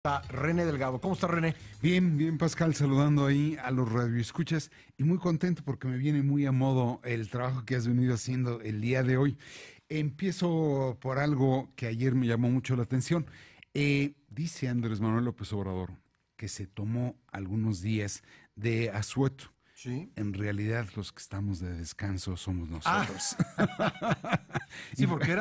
Está René Delgado. ¿Cómo está, René? Bien, bien, Pascal, saludando ahí a los radioescuchas y muy contento porque me viene muy a modo el trabajo que has venido haciendo el día de hoy. Empiezo por algo que ayer me llamó mucho la atención. Dice Andrés Manuel López Obrador que se tomó algunos días de asueto. Sí. En realidad, los que estamos de descanso somos Ah, nosotros. sí, porque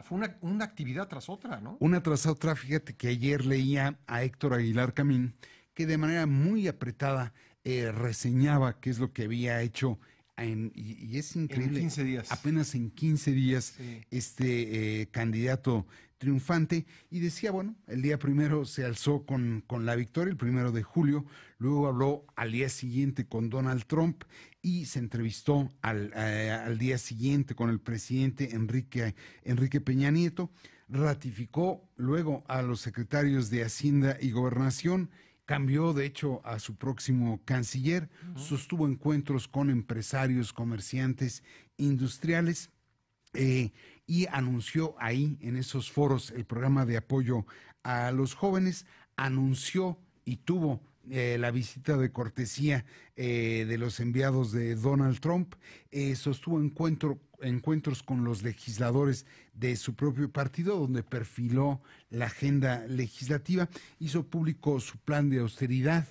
fue una actividad tras otra, ¿no? Una tras otra, fíjate que ayer leía a Héctor Aguilar Camín, que de manera muy apretada reseñaba qué es lo que había hecho y es increíble. En 15 días. Apenas en 15 días, Sí. este candidato triunfante, y decía, bueno, el día primero se alzó con la victoria, el 1 de julio, luego habló al día siguiente con Donald Trump y se entrevistó al día siguiente con el presidente Enrique Peña Nieto, ratificó luego a los secretarios de Hacienda y Gobernación, cambió de hecho a su próximo canciller, sostuvo encuentros con empresarios, comerciantes, industriales, y anunció ahí en esos foros el programa de apoyo a los jóvenes, anunció y tuvo la visita de cortesía de los enviados de Donald Trump, sostuvo encuentros con los legisladores de su propio partido, donde perfiló la agenda legislativa, hizo público su plan de austeridad,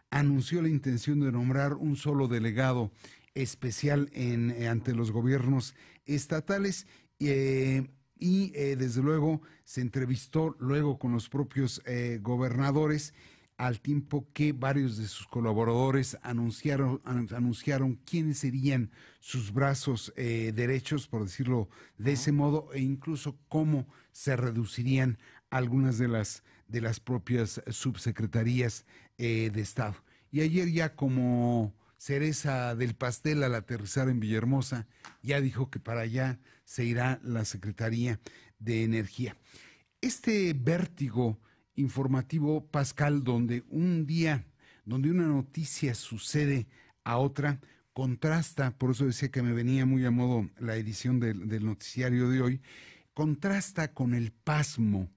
anunció la intención de nombrar un solo delegado especial ante los gobiernos estatales, desde luego se entrevistó luego con los propios gobernadores, al tiempo que varios de sus colaboradores anunciaron quiénes serían sus brazos derechos, por decirlo de ese modo, e incluso cómo se reducirían algunas de las propias subsecretarías de Estado. Y ayer, ya como cereza del pastel al aterrizar en Villahermosa, ya dijo que para allá se irá la Secretaría de Energía. Este vértigo informativo, Pascal, donde una noticia sucede a otra, contrasta, por eso decía que me venía muy a modo la edición del noticiario de hoy, contrasta con el pasmo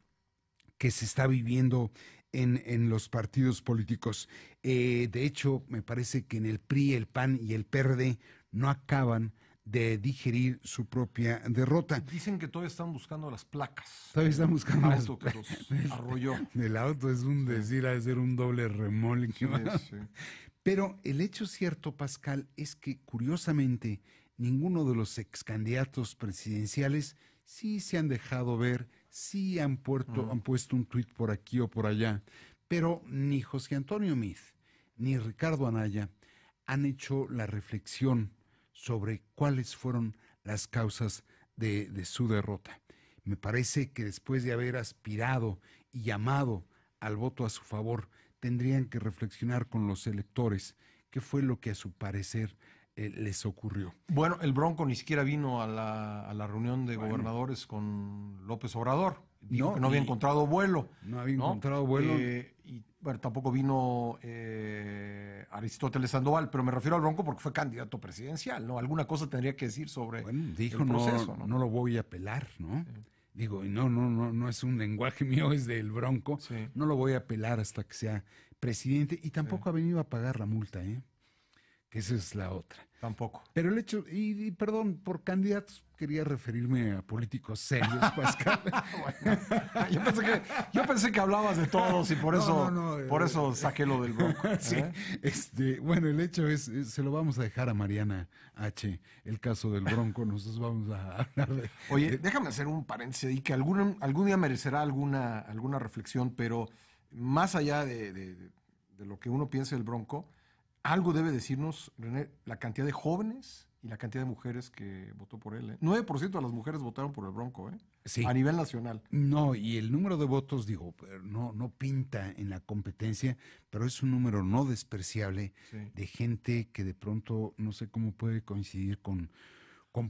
que se está viviendo en los partidos políticos. De hecho, me parece que en el PRI, el PAN y el PRD no acaban de digerir su propia derrota. Dicen que todavía están buscando las placas. Todavía están buscando las auto que los arrolló. Del auto es un decir, ha de ser un doble remolque. Sí. Pero el hecho cierto, Pascal, es que curiosamente ninguno de los ex candidatos presidenciales sí se han dejado ver, sí han puesto un tuit por aquí o por allá, pero ni José Antonio Meade ni Ricardo Anaya han hecho la reflexión sobre cuáles fueron las causas de su derrota. Me parece que después de haber aspirado y llamado al voto a su favor, tendrían que reflexionar con los electores qué fue lo que a su parecer les ocurrió. Bueno, el Bronco ni siquiera vino a la reunión de gobernadores con López Obrador. Dijo que no había encontrado vuelo. No había encontrado vuelo. Y bueno, tampoco vino Aristóteles Sandoval, pero me refiero al Bronco porque fue candidato presidencial, ¿no? Alguna cosa tendría que decir sobre dijo, el proceso, no lo voy a apelar, ¿no? Sí. Digo, no es un lenguaje mío, es del Bronco. Sí. No lo voy a apelar hasta que sea presidente, y tampoco ha venido a pagar la multa, que esa es la otra. Tampoco. Pero el hecho, y perdón, por candidatos quería referirme a políticos serios, Pascal. Bueno, yo pensé que hablabas de todos y por eso saqué lo del Bronco. Sí, bueno, el hecho es, se lo vamos a dejar a Mariana H., el caso del Bronco. Nosotros vamos a hablar de... Oye, déjame hacer un paréntesis y que algún día merecerá alguna reflexión, pero más allá de lo que uno piensa del Bronco, algo debe decirnos, René, la cantidad de jóvenes y la cantidad de mujeres que votó por él. 9% de las mujeres votaron por el Bronco, sí, a nivel nacional. No, y el número de votos, digo, no pinta en la competencia, pero es un número no despreciable, sí, de gente que de pronto no sé cómo puede coincidir con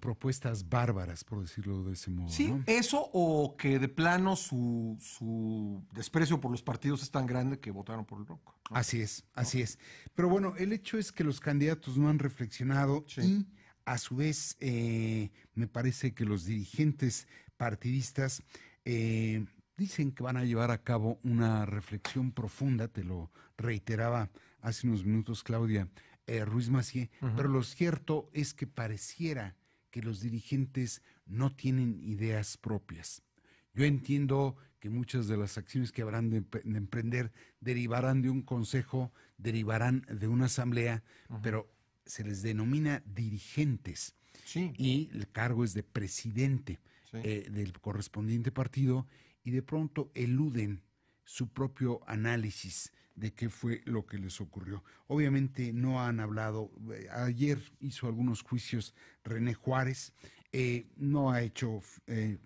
propuestas bárbaras, por decirlo de ese modo. Sí, ¿no? Eso, o que de plano su desprecio por los partidos es tan grande que votaron por el Bronco, ¿no? Así es. Pero bueno, el hecho es que los candidatos no han reflexionado, sí, y a su vez me parece que los dirigentes partidistas dicen que van a llevar a cabo una reflexión profunda, te lo reiteraba hace unos minutos Claudia Ruiz Massieu, pero lo cierto es que pareciera que los dirigentes no tienen ideas propias. Yo entiendo que muchas de las acciones que habrán de emprender derivarán de un consejo, derivarán de una asamblea, pero se les denomina dirigentes. Sí. Y el cargo es de presidente del correspondiente partido, y de pronto eluden su propio análisis de qué fue lo que les ocurrió. Obviamente no han hablado, ayer hizo algunos juicios René Juárez, no ha hecho,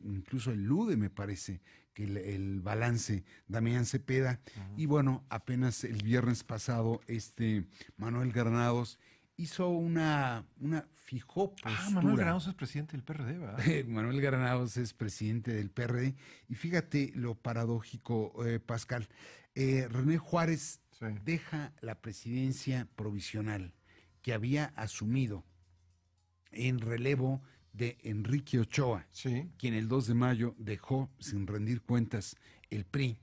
incluso elude, me parece, que el balance Damián Cepeda, y bueno, apenas el viernes pasado Manuel Granados hizo fijó postura. Manuel Granados es presidente del PRD, ¿verdad? Manuel Granados es presidente del PRD, y fíjate lo paradójico, Pascal. René Juárez deja la presidencia provisional que había asumido en relevo de Enrique Ochoa, quien el 2 de mayo dejó sin rendir cuentas el PRI,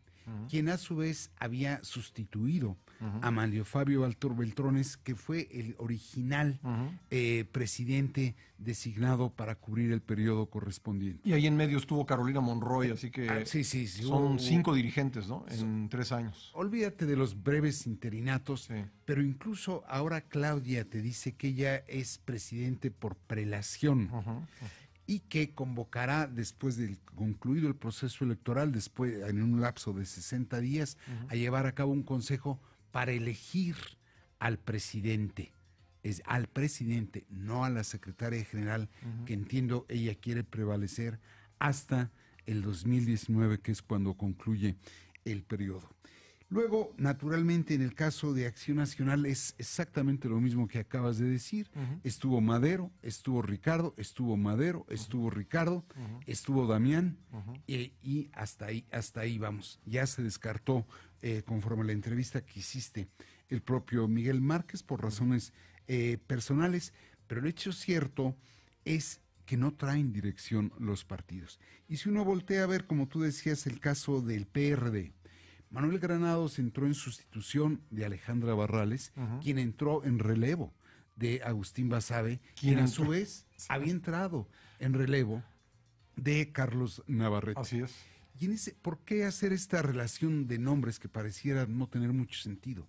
quien a su vez había sustituido a Manlio Fabio Beltrones, que fue el original presidente designado para cubrir el periodo correspondiente. Y ahí en medio estuvo Carolina Monroy, así que son 5 dirigentes, ¿no? En 3 años. Olvídate de los breves interinatos, pero incluso ahora Claudia te dice que ella es presidente por prelación. Y que convocará después de concluido el proceso electoral, después en un lapso de 60 días, a llevar a cabo un consejo para elegir al presidente. Es al presidente, no a la secretaria general, que entiendo ella quiere prevalecer hasta el 2019, que es cuando concluye el periodo. Luego, naturalmente, en el caso de Acción Nacional es exactamente lo mismo que acabas de decir. Estuvo Madero, estuvo Ricardo, estuvo Madero, estuvo Ricardo, estuvo Damián, y hasta ahí vamos. Ya se descartó, conforme a la entrevista que hiciste, el propio Miguel Márquez por razones personales, pero el hecho cierto es que no traen dirección los partidos. Y si uno voltea a ver, como tú decías, el caso del PRD, Manuel Granados entró en sustitución de Alejandra Barrales, quien entró en relevo de Agustín Basabe, quien a su vez había entrado en relevo de Carlos Navarrete. Así es. Y ¿por qué hacer esta relación de nombres que pareciera no tener mucho sentido?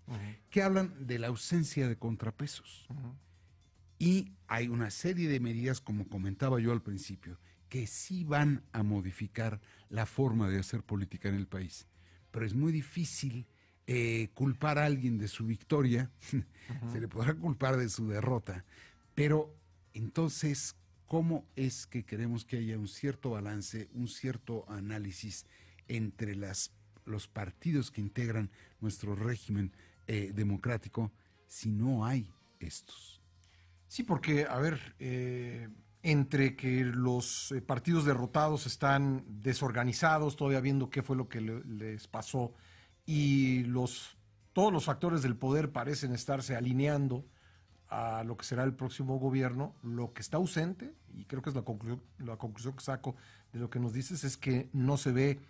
Que hablan de la ausencia de contrapesos. Y hay una serie de medidas, como comentaba yo al principio, que sí van a modificar la forma de hacer política en el país. Pero es muy difícil culpar a alguien de su victoria, se le podrá culpar de su derrota, pero entonces, ¿cómo es que queremos que haya un cierto balance, un cierto análisis entre los partidos que integran nuestro régimen democrático si no hay estos? Sí, porque, a ver, entre que los partidos derrotados están desorganizados, todavía viendo qué fue lo que les pasó, y todos los factores del poder parecen estarse alineando a lo que será el próximo gobierno, lo que está ausente, y creo que es la conclusión que saco de lo que nos dices, es que no se ve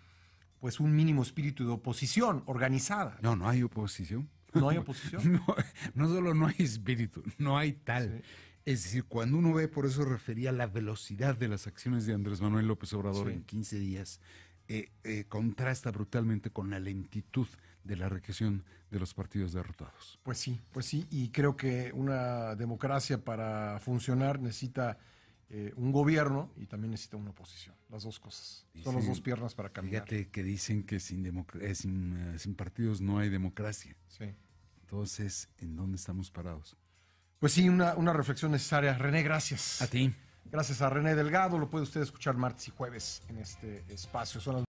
pues un mínimo espíritu de oposición organizada. No hay oposición. ¿No hay oposición? No solo no hay espíritu, no hay tal. Sí. Es decir, cuando uno ve, por eso refería a la velocidad de las acciones de Andrés Manuel López Obrador en 15 días, contrasta brutalmente con la lentitud de la reacción de los partidos derrotados. Pues sí, y creo que una democracia para funcionar necesita un gobierno y también necesita una oposición, las dos cosas. Son las dos piernas para caminar. Fíjate que dicen que sin partidos no hay democracia. Sí. Entonces, ¿en dónde estamos parados? Pues sí, una reflexión necesaria. René, gracias. A ti. Gracias a René Delgado. Lo puede usted escuchar martes y jueves en este espacio. Son las